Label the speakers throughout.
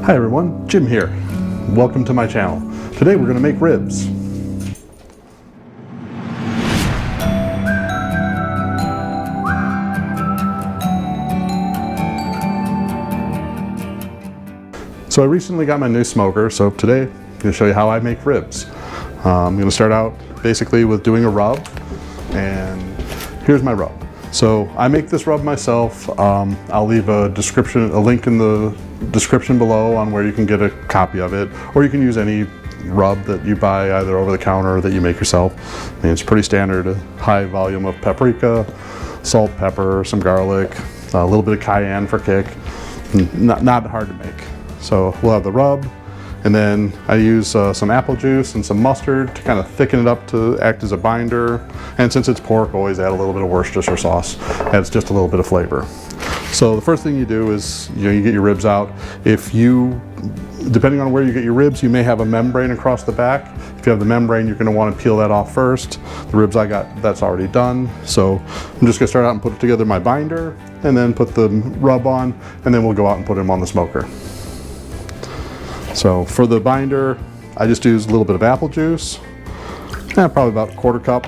Speaker 1: Hi everyone, Jim here. Welcome to my channel. Today we're going to make ribs. So I recently got my new smoker, so today I'm going to show you how I make ribs. I'm going to start out basically with doing a rub, and here's my rub. So I make this rub myself. I'll leave a link in the description below on where you can get a copy of it, or you can use any rub that you buy either over the counter or that you make yourself. I mean, it's pretty standard, a high volume of paprika, salt, pepper, some garlic, a little bit of cayenne for kick. Not hard to make. So we'll have the rub, and then I use some apple juice and some mustard to kind of thicken it up to act as a binder. And since it's pork, always add a little bit of Worcestershire sauce. Adds just a little bit of flavor. So the first thing you do is, you get your ribs out. Depending on where you get your ribs, you may have a membrane across the back. If you have the membrane, you're going to want to peel that off first. The ribs I got, that's already done. So I'm just going to start out and put together my binder, and then put the rub on, and then we'll go out and put them on the smoker. So for the binder, I just use a little bit of apple juice, probably about a quarter cup,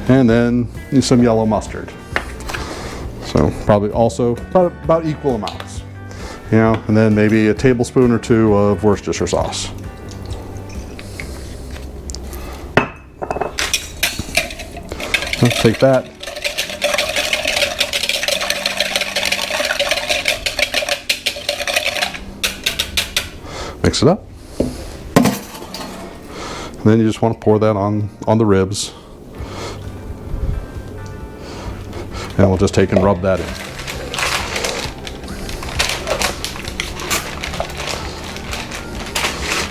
Speaker 1: and then use some yellow mustard. So probably also about equal amounts, and then maybe a tablespoon or two of Worcestershire sauce. Let's take that. Mix it up. And then you just want to pour that on the ribs. And we'll just take and rub that in.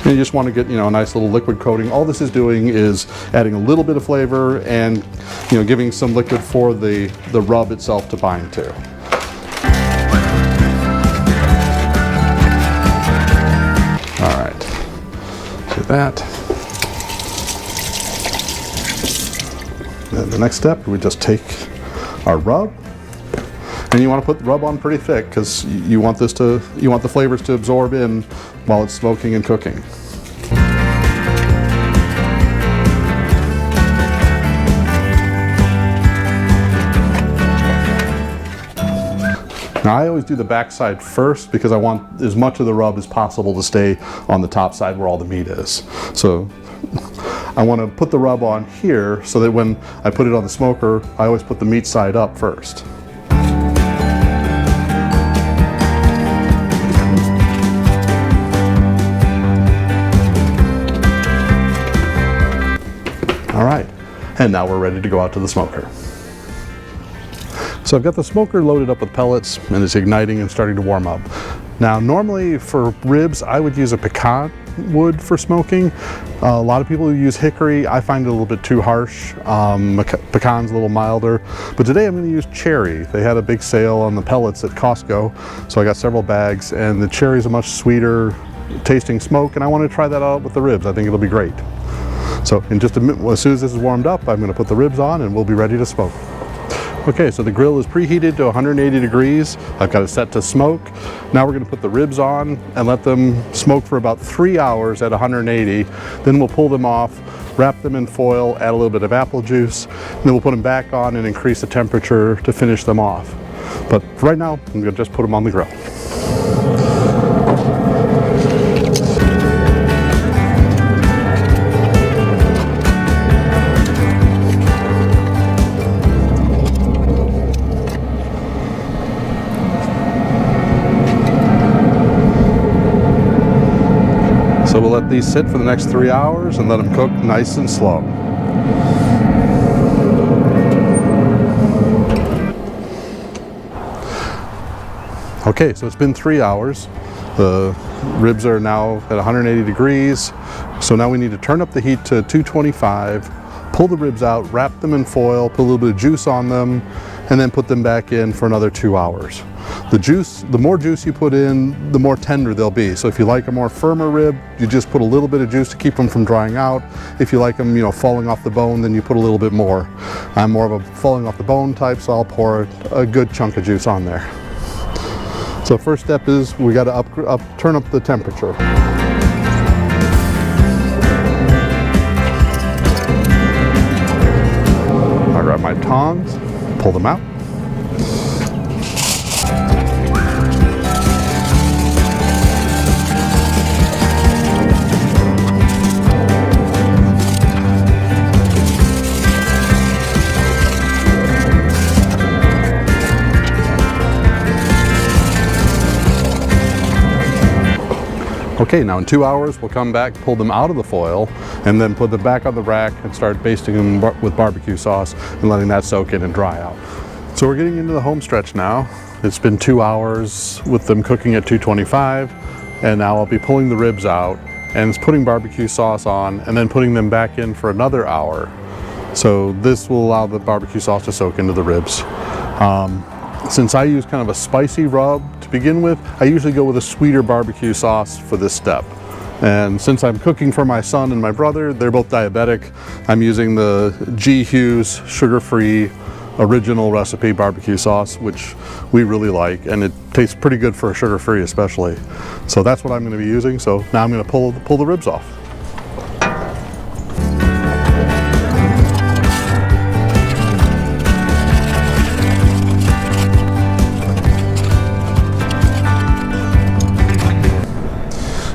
Speaker 1: And you just want to get, a nice little liquid coating. All this is doing is adding a little bit of flavor and, giving some liquid for the rub itself to bind to. All right, do that. Then the next step, we just take our rub, and you want to put the rub on pretty thick because you want the flavors to absorb in while it's smoking and cooking. Now I always do the back side first because I want as much of the rub as possible to stay on the top side where all the meat is. So I want to put the rub on here so that when I put it on the smoker, I always put the meat side up first. All right, and now we're ready to go out to the smoker. So I've got the smoker loaded up with pellets, and it's igniting and starting to warm up. Now normally for ribs, I would use a pecan wood for smoking. A lot of people use hickory. I find it a little bit too harsh. Pecan's a little milder. But today I'm going to use cherry. They had a big sale on the pellets at Costco, so I got several bags, and the cherry is a much sweeter tasting smoke, and I want to try that out with the ribs. I think it'll be great. So in just a minute, as soon as this is warmed up, I'm going to put the ribs on and we'll be ready to smoke. Okay, so the grill is preheated to 180 degrees. I've got it set to smoke. Now we're going to put the ribs on and let them smoke for about 3 hours at 180. Then we'll pull them off, wrap them in foil, add a little bit of apple juice, and then we'll put them back on and increase the temperature to finish them off. But for right now, I'm going to just put them on the grill. So we'll let these sit for the next 3 hours and let them cook nice and slow. Okay, so it's been 3 hours. The ribs are now at 180 degrees. So now we need to turn up the heat to 225, pull the ribs out, wrap them in foil, put a little bit of juice on them, and then put them back in for another 2 hours. The more juice you put in, the more tender they'll be. So if you like a more firmer rib, you just put a little bit of juice to keep them from drying out. If you like them, falling off the bone, then you put a little bit more. I'm more of a falling off the bone type, so I'll pour a good chunk of juice on there. So first step is we got to turn up the temperature. I grab my tongs, pull them out. Okay, now in 2 hours, we'll come back, pull them out of the foil, and then put them back on the rack and start basting them with barbecue sauce and letting that soak in and dry out. So we're getting into the home stretch now. It's been 2 hours with them cooking at 225, and now I'll be pulling the ribs out and putting barbecue sauce on and then putting them back in for another hour. So this will allow the barbecue sauce to soak into the ribs. Since I use kind of a spicy rub to begin with, I usually go with a sweeter barbecue sauce for this step. And since I'm cooking for my son and my brother, they're both diabetic, I'm using the G. Hughes sugar-free original recipe barbecue sauce, which we really like, and it tastes pretty good for a sugar-free especially. So that's what I'm going to be using. So now I'm going to pull the ribs off.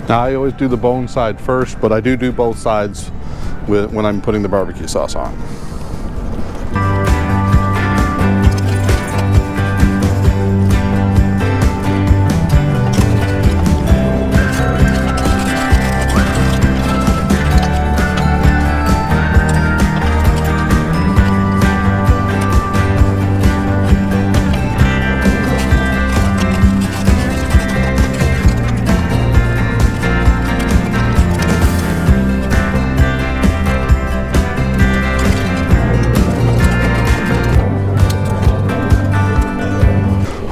Speaker 1: Now I always do the bone side first, but I do both sides when I'm putting the barbecue sauce on.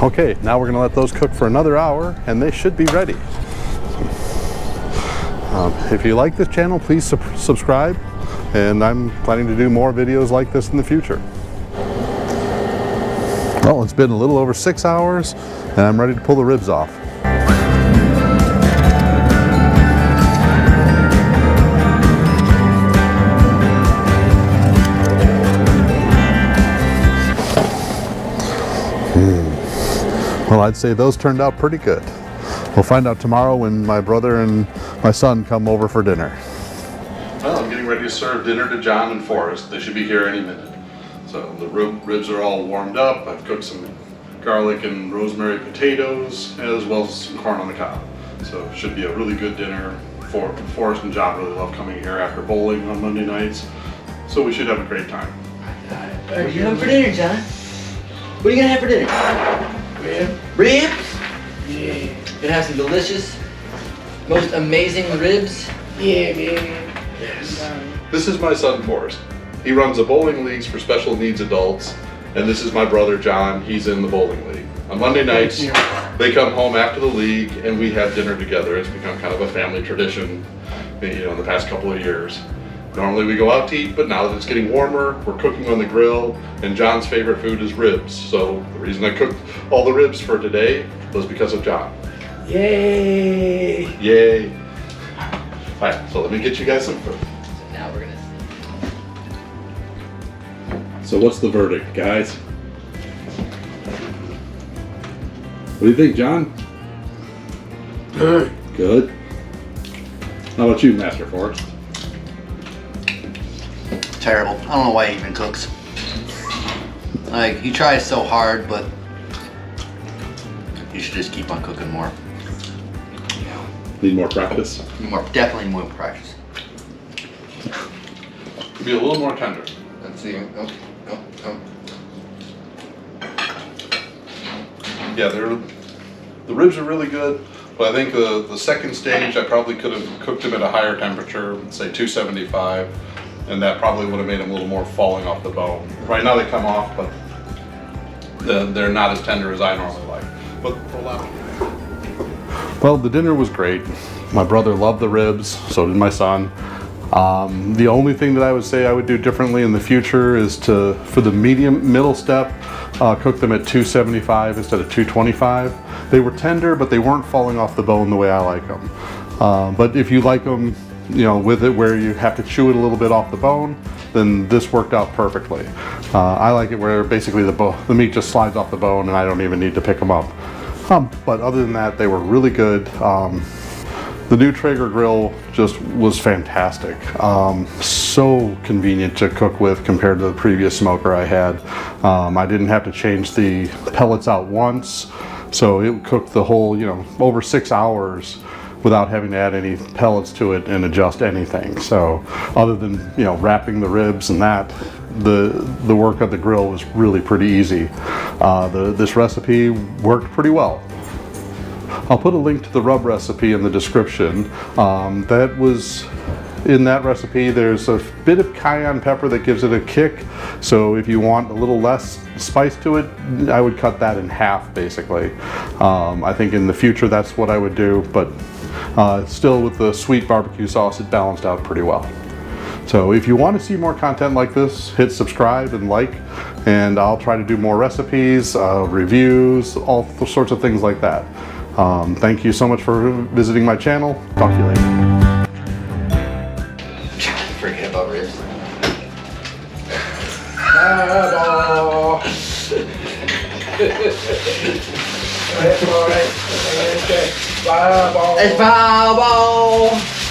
Speaker 1: Okay, now we're going to let those cook for another hour and they should be ready. If you like this channel, please subscribe, and I'm planning to do more videos like this in the future. Well, it's been a little over 6 hours and I'm ready to pull the ribs off. Well, I'd say those turned out pretty good. We'll find out tomorrow when my brother and my son come over for dinner. Well, I'm getting ready to serve dinner to John and Forrest. They should be here any minute. So the ribs are all warmed up. I've cooked some garlic and rosemary potatoes, as well as some corn on the cob. So it should be a really good dinner. Forrest and John really love coming here after bowling on Monday nights. So we should have a great time.
Speaker 2: What are you having for dinner, John? What are you gonna have for dinner? Ribs?
Speaker 3: Yeah.
Speaker 2: Gonna have some delicious, most amazing ribs.
Speaker 3: Yeah, man.
Speaker 1: Yes. This is my son Forrest. He runs the bowling leagues for special needs adults, and this is my brother John. He's in the bowling league. On Monday nights, they come home after the league and we have dinner together. It's become kind of a family tradition, in the past couple of years. Normally we go out to eat, but now that it's getting warmer, we're cooking on the grill, and John's favorite food is ribs. So the reason I cooked all the ribs for today was because of John.
Speaker 3: Yay!
Speaker 1: Yay! All right, so let me get you guys some food.
Speaker 2: So now we're gonna see.
Speaker 1: So what's the verdict, guys? What do you think, John?
Speaker 3: Good.
Speaker 1: Good. How about you, Master Forrest?
Speaker 2: Terrible. I don't know why he even cooks. Like, he tries so hard, but you should just keep on cooking more.
Speaker 1: Need more practice?
Speaker 2: Definitely more practice.
Speaker 1: Be a little more tender.
Speaker 2: Let's see. Oh.
Speaker 1: Yeah, the ribs are really good, but I think the second stage I probably could have cooked them at a higher temperature, say 275, and that probably would have made them a little more falling off the bone. Right now they come off, but they're not as tender as I normally like. But well, the dinner was great. My brother loved the ribs, so did my son. The only thing that I would say I would do differently in the future is for the middle step, cook them at 275 instead of 225. They were tender, but they weren't falling off the bone the way I like them. But if you like them, with it where you have to chew it a little bit off the bone, then this worked out perfectly. I like it where basically the meat just slides off the bone and I don't even need to pick them up. But other than that, they were really good. The new Traeger grill just was fantastic. So convenient to cook with compared to the previous smoker I had. I didn't have to change the pellets out once, so it cooked the whole, over 6 hours without having to add any pellets to it and adjust anything. So other than, wrapping the ribs and that, the work of the grill was really pretty easy. This recipe worked pretty well. I'll put a link to the rub recipe in the description. In that recipe, there's a bit of cayenne pepper that gives it a kick. So if you want a little less spice to it, I would cut that in half, basically. I think in the future that's what I would do, but still with the sweet barbecue sauce, it balanced out pretty well. So if you want to see more content like this, hit subscribe and like, and I'll try to do more recipes, reviews, all sorts of things like that. Thank you so much for visiting my channel. Talk to you later.
Speaker 2: Forget about ribs.
Speaker 3: Fireball. That's all right. Okay. Fireball.
Speaker 2: It's fireball.